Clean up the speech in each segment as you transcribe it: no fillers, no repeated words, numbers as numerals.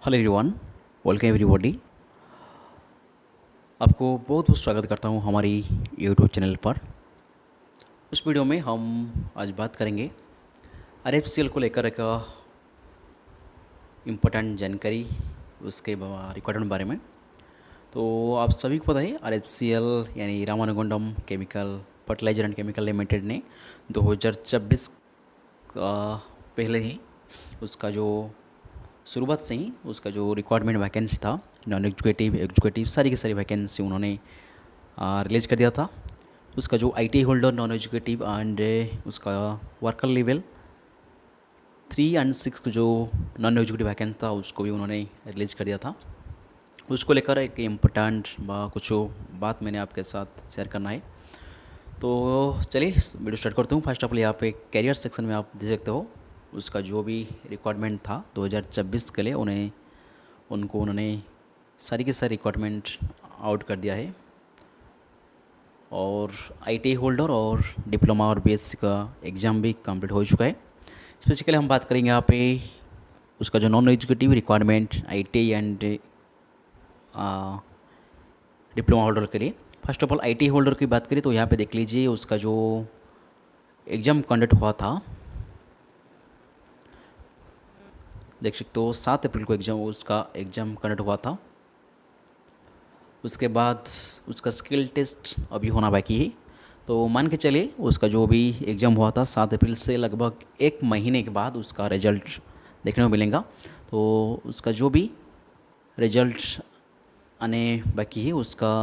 Hello everyone, welcome everybody. आपको बहुत बहुत स्वागत करता हूँ हमारी यूट्यूब चैनल पर। इस वीडियो में हम आज बात करेंगे आरएफसीएल को लेकर एक इम्पोर्टेंट जानकारी उसके रिक्वायरमेंट बारे में। तो आप सभी को पता है आरएफसीएल यानी Ramagundam chemical fertiliser and chemical limited ने 2026 पहले ही उसका जो शुरुआत से ही उसका जो रिक्वायरमेंट वैकेंसी था, नॉन एग्जीक्यूटिव एग्जीक्यूटिव सारी की सारी वैकेंसी उन्होंने रिलीज़ कर दिया था। उसका जो ITI holder non executive and उसका वर्कर लेवल 3 और 6 जो नॉन एग्जीक्यूटिव वैकेंसी था उसको भी उन्होंने रिलीज़ कर दिया था। उसको लेकर एक इम्पोर्टेंट कुछ बात मैंने आपके साथ शेयर करना है। तो चलिए वीडियो स्टार्ट करता हूँ। फर्स्ट ऑफ ऑल यहाँ पे कैरियर सेक्शन में आप देख सकते हो उसका जो भी रिक्वायरमेंट था 2026 के लिए उन्होंने सारी के सारी रिक्वायरमेंट आउट कर दिया है। और आईटीआई होल्डर और डिप्लोमा और बीएससी का एग्ज़ाम भी कंप्लीट हो चुका है। स्पेसिकली हम बात करेंगे यहाँ पे उसका जो non executive requirement ITI and diploma holder के लिए। First of all ITI holder की बात करें तो यहाँ पे देख लीजिए उसका जो एग्ज़ाम कंडक्ट हुआ था, देख सकते हो 7 अप्रैल को उसका एग्ज़ाम कंडक्ट हुआ था। उसके बाद उसका स्किल टेस्ट अभी होना बाकी है। तो मान के चलिए उसका जो भी एग्ज़ाम हुआ था 7 अप्रैल से लगभग 1 महीने के बाद उसका रिजल्ट देखने को मिलेगा। तो उसका जो भी रिजल्ट आने बाकी है उसका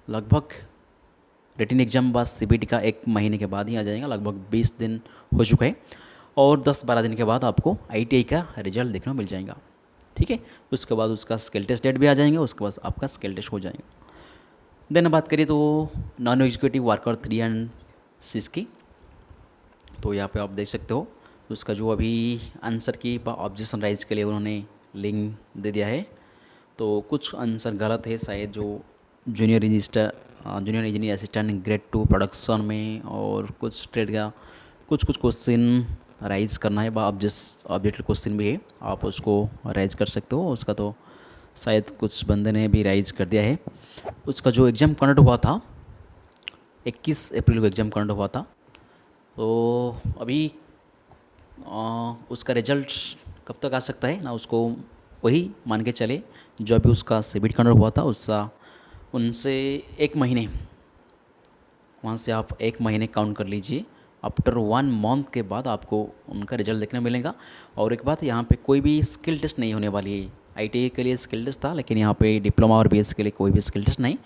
लगभग रिटन एग्ज़ाम बाद सीबीटी का 1 महीने के बाद ही आ जाएगा। लगभग 20 दिन हो चुका है और 10-12 दिन के बाद आपको आईटीआई का रिजल्ट देखने को मिल जाएगा। ठीक है, उसके बाद उसका स्किल टेस्ट डेट भी आ जाएंगे, उसके बाद आपका स्किल टेस्ट हो जाएगा। देन बात करिए तो नॉन एग्जीक्यूटिव वर्कर 3 और 6 की, तो यहाँ पे आप देख सकते हो उसका जो अभी आंसर की ऑब्जेक्शन राइज के लिए उन्होंने लिंक दे दिया है। तो कुछ आंसर गलत है शायद, जो junior engineer assistant grade 2 production में, और कुछ ट्रेड का कुछ क्वेश्चन राइज करना है। ऑब्जेक्ट क्वेश्चन भी है, आप उसको राइज कर सकते हो। उसका तो शायद कुछ बंदे ने भी राइज कर दिया है। उसका जो एग्ज़ाम कंडक्ट हुआ था 21 अप्रैल को एग्ज़ाम कंडक्ट हुआ था। तो अभी उसका रिजल्ट कब तक आ सकता है ना, उसको वही मान के चले जो अभी उसका सीबीटी कंडक्ट हुआ था उसका उनसे 1 महीने, वहाँ से आप 1 महीने काउंट कर लीजिए। आफ्टर 1 मंथ के बाद आपको उनका रिजल्ट देखने मिलेगा। और एक बात, यहाँ पे कोई भी स्किल टेस्ट नहीं होने वाली है। आईटीआई के लिए स्किल टेस्ट था, लेकिन यहाँ पे डिप्लोमा और बीएससी के लिए कोई भी स्किल टेस्ट नहीं।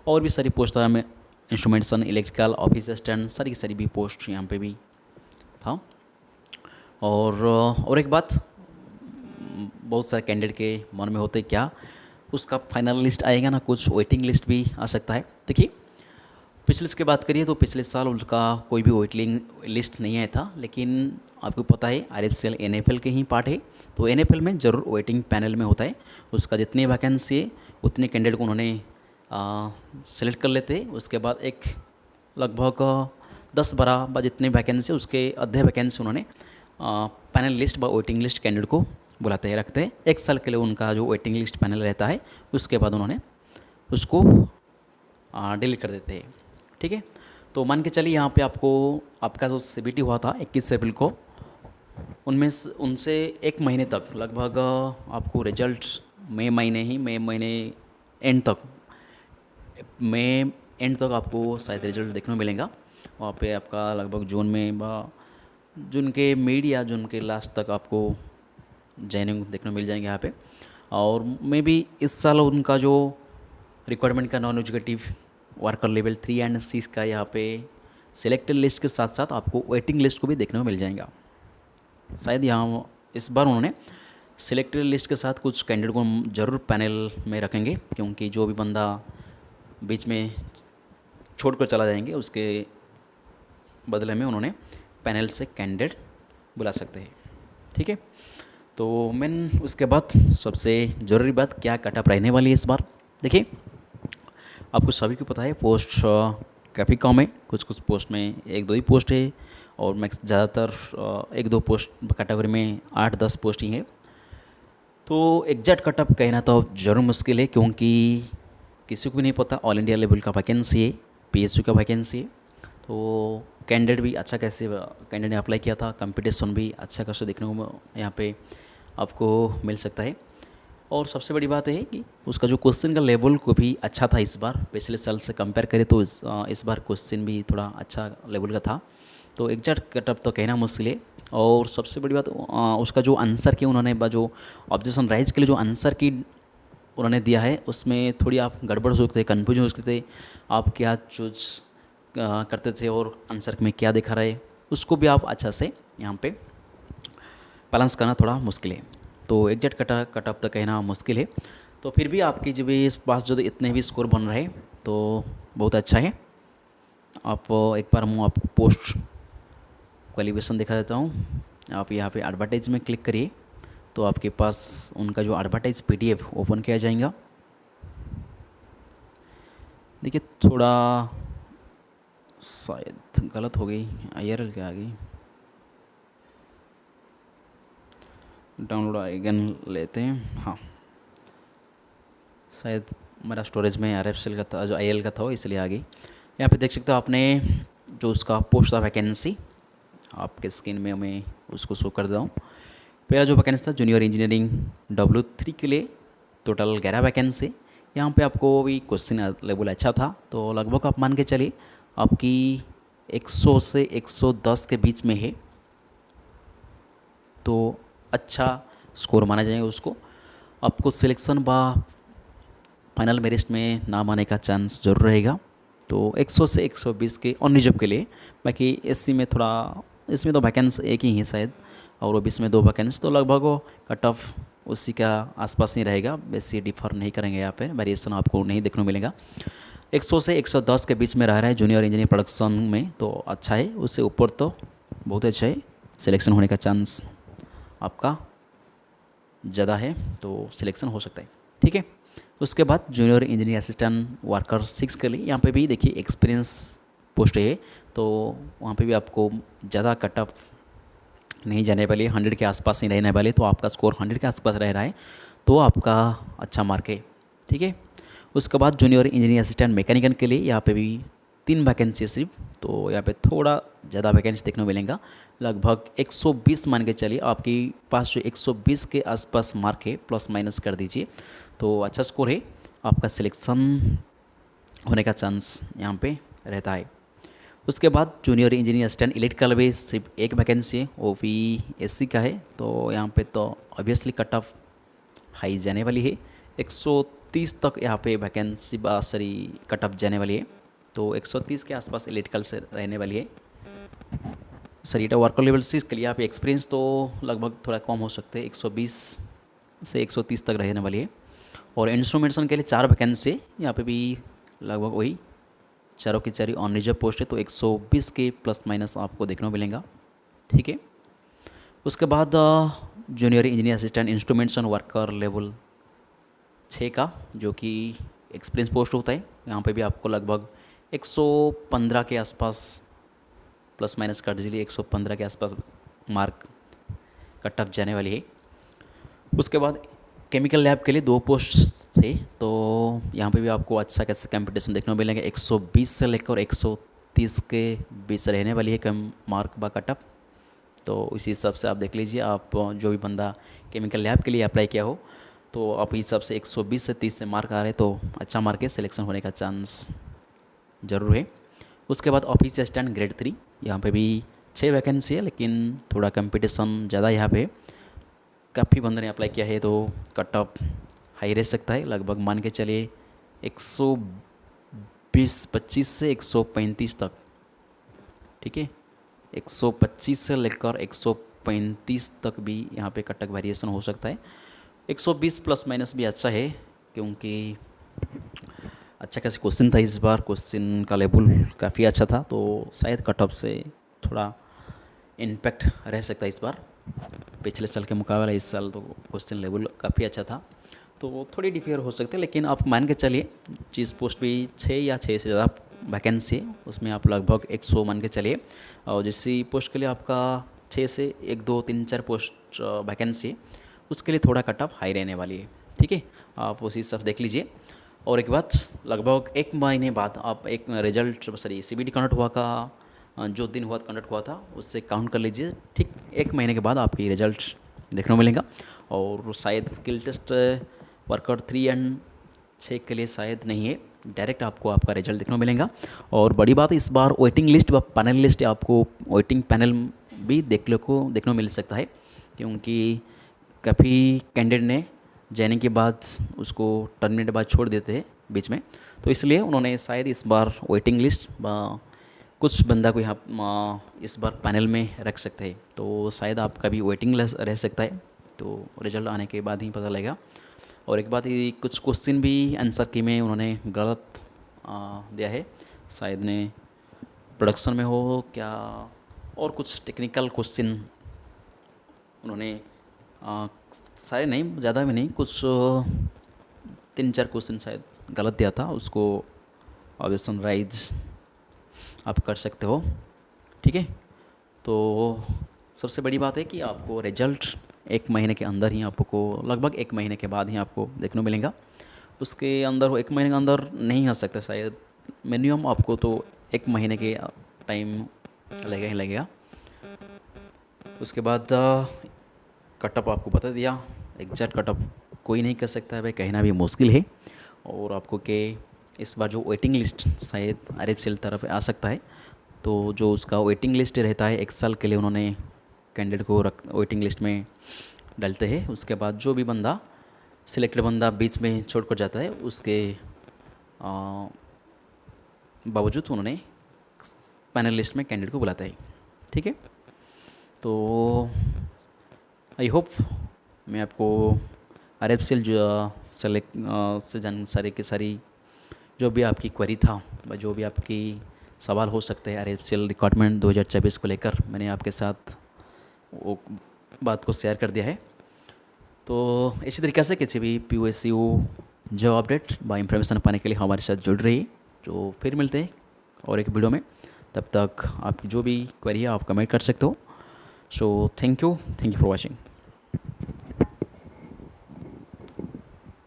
और भी सारी पोस्ट था हमें, इंस्ट्रूमेंटेशन इलेक्ट्रिकल ऑफिस असिस्टेंट सारी की सारी भी पोस्ट यहाँ पे भी था। और एक बात, बहुत सारे कैंडिडेट के मन में होते क्या उसका फाइनल लिस्ट आएगा ना, कुछ वेटिंग लिस्ट भी आ सकता है। देखिए पिछले इसके बात करिए तो पिछले साल उसका कोई भी वेटिंग लिस्ट नहीं आया था, लेकिन आपको पता है आरएफसीएल एनएफएल के ही पार्ट है। तो एनएफएल में ज़रूर वेटिंग पैनल में होता है। उसका जितनी वैकेंसी है उतने कैंडिडेट को उन्होंने सेलेक्ट कर लेते हैं। उसके बाद एक लगभग 10-12 जितने वैकेंसी उसके आधे वैकेंसी उन्होंने पैनल लिस्ट व वेटिंग लिस्ट कैंडिडेट को बुलाते हैं, रखते हैं। 1 साल के लिए उनका जो वेटिंग लिस्ट पैनल रहता है, उसके बाद उन्होंने उसको डिलीट कर देते हैं। ठीक है, तो मान के चलिए यहाँ पे आपका जो सीबीटी हुआ था 21 अप्रैल को, उनसे 1 महीने तक लगभग आपको रिजल्ट मई महीने एंड तक आपको शायद रिजल्ट देखने को मिलेगा। वहाँ पे आपका लगभग जून के मिड या जून के लास्ट तक आपको जॉइनिंग देखने को मिल जाएंगे यहाँ पे। और मे बी इस साल उनका जो रिक्वायरमेंट का नॉन एग्जीक्यूटिव वर्कर लेवल 3 और 6 का यहाँ पे सिलेक्टेड लिस्ट के साथ साथ आपको वेटिंग लिस्ट को भी देखने को मिल जाएगा। शायद यहाँ इस बार उन्होंने सिलेक्टेड लिस्ट के साथ कुछ कैंडिडेट को ज़रूर पैनल में रखेंगे, क्योंकि जो भी बंदा बीच में छोड़ कर चला जाएंगे उसके बदले में उन्होंने पैनल से कैंडिडेट बुला सकते हैं। ठीक है, तो मैन उसके बाद सबसे ज़रूरी बात क्या कटअप रहने वाली है इस बार। देखिए आपको सभी को पता है पोस्ट काफ़ी कम है, कुछ पोस्ट में 1-2 ही पोस्ट है, और मैक्स ज़्यादातर 1-2 पोस्ट कैटेगरी में 8-10 पोस्ट ही है। तो एग्जैक्ट कटअप कहना तो ज़रूर मुश्किल है, क्योंकि किसी को भी नहीं पता ऑल इंडिया लेवल का वैकेंसी है, पीएसयू का वैकेंसी है। तो कैंडिडेट भी अच्छा कैसे कैंडिडेट ने अप्लाई किया था, कंपटीशन भी अच्छा कैसे देखने को यहाँ पे आपको मिल सकता है। और सबसे बड़ी बात है कि उसका जो क्वेश्चन का लेवल को भी अच्छा था इस बार, पिछले साल से कंपेयर करें तो इस बार क्वेश्चन भी थोड़ा अच्छा लेवल का था। तो एग्जैक्ट कटअप तो कहना मुश्किल है। और सबसे बड़ी बात उसका जो आंसर की उन्होंने जो ऑब्जेक्शन राइज के लिए जो आंसर की उन्होंने दिया है, उसमें थोड़ी आप गड़बड़ हो सकते थे, कन्फ्यूजन हो सकते थे, आप क्या चूज करते थे और आंसर में क्या दिखा रहे, उसको भी आप अच्छा से यहाँ पे बैलेंस करना थोड़ा मुश्किल है। तो एग्जैक्ट कटअप तो कहना मुश्किल है। तो फिर भी आपकी जब इस पास जो इतने भी स्कोर बन रहे तो बहुत अच्छा है। आप एक बार मैं आपको पोस्ट क्वालिफिकेशन दिखा देता हूँ। आप यहाँ पे एडवर्टाइज में क्लिक करिए तो आपके पास उनका जो एडवर्टाइज पीडीएफ ओपन किया जाएगा। देखिए थोड़ा शायद गलत हो गई, आईआरएल क्या आ गई, डाउनलोड अगेन लेते हैं। हाँ, शायद मेरा स्टोरेज में आर का था, जो आई का था वो इसलिए आ गई। यहाँ पे देख सकते हो आपने जो उसका पोस्ट था वैकेंसी, आपके स्क्रीन में मैं उसको शो कर देता हूँ। पहला जो वैकेंसी था जूनियर इंजीनियरिंग W3 के लिए टोटल 11 वैकेंसी। यहाँ पे आपको भी क्वेश्चन लेवल अच्छा था, तो लगभग आप मान के चलिए आपकी 100 से 110 के बीच में है, तो अच्छा स्कोर माना जाएगा उसको। आपको सिलेक्शन फाइनल मेरिट में नाम आने का चांस जरूर रहेगा। तो 100 से 120 के ऑन रिजर्व के लिए। बाकी एससी में थोड़ा, इसमें तो वैकेंसी एक ही है शायद, और ओबीसी में 2 वैकेंसी, तो लगभग वो कट ऑफ उसी का आसपास ही रहेगा, बेसी डिफर नहीं करेंगे यहाँ पे, वेरिएशन आपको नहीं देखने को मिलेगा। 100 से 110 के बीच में रह रहा है जूनियर इंजीनियरिंग प्रोडक्शन में, तो अच्छा है। उससे ऊपर तो बहुत अच्छा है, सिलेक्शन होने का चांस आपका ज़्यादा है, तो सिलेक्शन हो सकता है। ठीक है। उसके बाद जूनियर इंजीनियरिंग असिस्टेंट वर्कर 6 के लिए यहाँ पे भी देखिए एक्सपीरियंस पोस्ट है, तो वहाँ पे भी आपको ज़्यादा कट ऑफ नहीं जाने वाली, 100 के आसपास ही रहने वाले, तो आपका स्कोर 100 के आसपास रह रहा है तो आपका अच्छा मार्क है। ठीक है। उसके बाद जूनियर इंजीनियरिंग असिस्टेंट मैकेनिकल के लिए यहाँ पे भी 3 वैकेंसी है सिर्फ, तो यहाँ पे थोड़ा ज़्यादा वैकेंसी देखने को मिलेगा। लगभग 120 मान के चलिए, आपके पास जो 120 के आसपास मार्क है, प्लस माइनस कर दीजिए, तो अच्छा स्कोर है, आपका सिलेक्शन होने का चांस यहाँ पे रहता है। उसके बाद जूनियर इंजीनियर असिस्टेंट इलेक्ट्रिकल भी सिर्फ एक वैकेंसी है, वो भी एससी का है, तो यहाँ पे तो ऑब्वियसली कट ऑफ हाई जाने वाली है। 130 तक यहाँ पे वैकेंसी सॉरी कट ऑफ जाने वाली है, तो 130 के आसपास इलेक्ट्रिकल से रहने वाली है। सर ये वर्कर लेवल 6 के लिए यहाँ पे एक्सपीरियंस तो लगभग थोड़ा कम हो सकते हैं, 120 से 130 तक रहने वाली है। और इंस्ट्रूमेंटेशन के लिए 4 वैकेंसी है, यहाँ पे भी लगभग वही चारों की चारी ऑन रिजर्व पोस्ट है, तो 120 के प्लस माइनस आपको देखने को मिलेगा। ठीक है। उसके बाद junior engineer assistant instrumentation worker level 6 का, जो कि एक्सपीरियंस पोस्ट होता है, यहाँ पे भी आपको लगभग 115 के आसपास प्लस माइनस कर दीजिए, 115 के आसपास मार्क कट ऑफ जाने वाली है। उसके बाद केमिकल लैब के लिए 2 पोस्ट थे, तो यहाँ पे भी आपको अच्छा कैसे कंपटीशन देखने को मिलेंगे। 120 से लेकर 130 के बीच रहने वाली है कम मार्क बा कट ऑफ, तो इसी हिसाब से आप देख लीजिए, आप जो भी बंदा केमिकल लैब के लिए अप्लाई किया हो, तो आप इस हिसाब से 120 से 30 से मार्क आ रहे हैं, तो अच्छा मार्क है, सिलेक्शन होने का चांस ज़रूर है। उसके बाद ऑफिस असिस्टेंट ग्रेड 3, यहाँ पे भी 6 वैकेंसी है, लेकिन थोड़ा कंपटीशन ज़्यादा यहाँ पे, काफ़ी बंदों ने अप्लाई किया है, तो कट ऑफ हाई रह सकता है। लगभग मान के चलिए 125 से 135 तक। ठीक है। 125 से लेकर 135 तक भी यहाँ पे कट ऑफ वेरिएशन हो सकता है। 120 प्लस माइनस भी अच्छा है, क्योंकि अच्छा कैसे क्वेश्चन था इस बार, क्वेश्चन का लेवल काफ़ी अच्छा था, तो शायद कट ऑफ से थोड़ा इम्पैक्ट रह सकता है इस बार। पिछले साल के मुकाबले इस साल तो क्वेश्चन लेवल काफ़ी अच्छा था, तो थोड़ी डिफेयर हो सकते हैं, लेकिन आप मान के चलिए चीज़ पोस्ट भी 6 या 6 से ज़्यादा वैकेंसी है, उसमें आप लगभग 100 मान के चलिए। और जिस पोस्ट के लिए आपका 6 से 1 2 3 4 पोस्ट वैकेंसी, उसके लिए थोड़ा कट ऑफ हाई रहने वाली है। ठीक है, आप उसी सब देख लीजिए। और एक बात, लगभग एक महीने बाद आप एक रिजल्ट, सॉरी CBT कंडक्ट हुआ का जो दिन हुआ कंडक्ट हुआ था उससे काउंट कर लीजिए। ठीक एक महीने के बाद आपकी रिजल्ट देखने को मिलेगा। और शायद स्किल टेस्ट वर्कआउट 3 एंड 6 के लिए शायद नहीं है, डायरेक्ट आपको आपका रिजल्ट देखने को मिलेगा। और बड़ी बात है, इस बार वेटिंग लिस्ट व पैनल लिस्ट, आपको वेटिंग पैनल भी देखने को मिल सकता है, क्योंकि काफ़ी कैंडिडेट ने जाने के बाद उसको टर्मिनेट बाद छोड़ देते हैं बीच में, तो इसलिए उन्होंने शायद इस बार वेटिंग लिस्ट कुछ बंदा को यहाँ इस बार पैनल में रख सकते हैं। तो शायद आपका भी वेटिंग लिस्ट रह सकता है, तो रिजल्ट आने के बाद ही पता लगेगा। और एक बात, ये कुछ क्वेश्चन भी आंसर की में उन्होंने गलत दिया है, शायद ने प्रोडक्शन में हो क्या, और कुछ टेक्निकल क्वेश्चन उन्होंने सारे नहीं, ज़्यादा भी नहीं, कुछ 3-4 क्वेश्चन शायद गलत दिया था, उसको अब सनराइज आप कर सकते हो। ठीक है, तो सबसे बड़ी बात है कि आपको रिजल्ट एक महीने के अंदर ही आपको, लगभग एक महीने के बाद ही आपको देखने को मिलेगा। उसके अंदर, एक महीने के अंदर नहीं आ सकता शायद, मिनिमम आपको तो एक महीने के टाइम लगेगा ही लगेगा। उसके बाद कटअप आपको बता दिया, एग्जैक्ट कटअप कोई नहीं कर सकता है भाई, कहना भी मुश्किल है। और आपको के इस बार जो वेटिंग लिस्ट शायद RFCL तरफ आ सकता है, तो जो उसका वेटिंग लिस्ट रहता है 1 साल के लिए, उन्होंने कैंडिडेट को वेटिंग लिस्ट में डालते हैं। उसके बाद जो भी बंदा सिलेक्टेड बंदा बीच में छोड़ कर जाता है, उसके बावजूद उन्होंने पैनल लिस्ट में कैंडिडेट को बुलाता है। ठीक है, तो आई होप मैं आपको RFCL जो सेलेक्ट से सारी की सारी जो भी आपकी क्वेरी था, जो भी आपकी सवाल हो सकते हैं RFCL रिक्वायरमेंट 2024 को लेकर, मैंने आपके साथ वो बात को शेयर कर दिया है। तो इसी तरीके से किसी भी POSU जो अपडेट व इंफॉर्मेशन पाने के लिए हमारे साथ जुड़ रही है। तो फिर मिलते हैं और एक वीडियो में, तब तक आपकी जो भी क्वेरी है आप कमेंट कर सकते हो। So thank you for watching.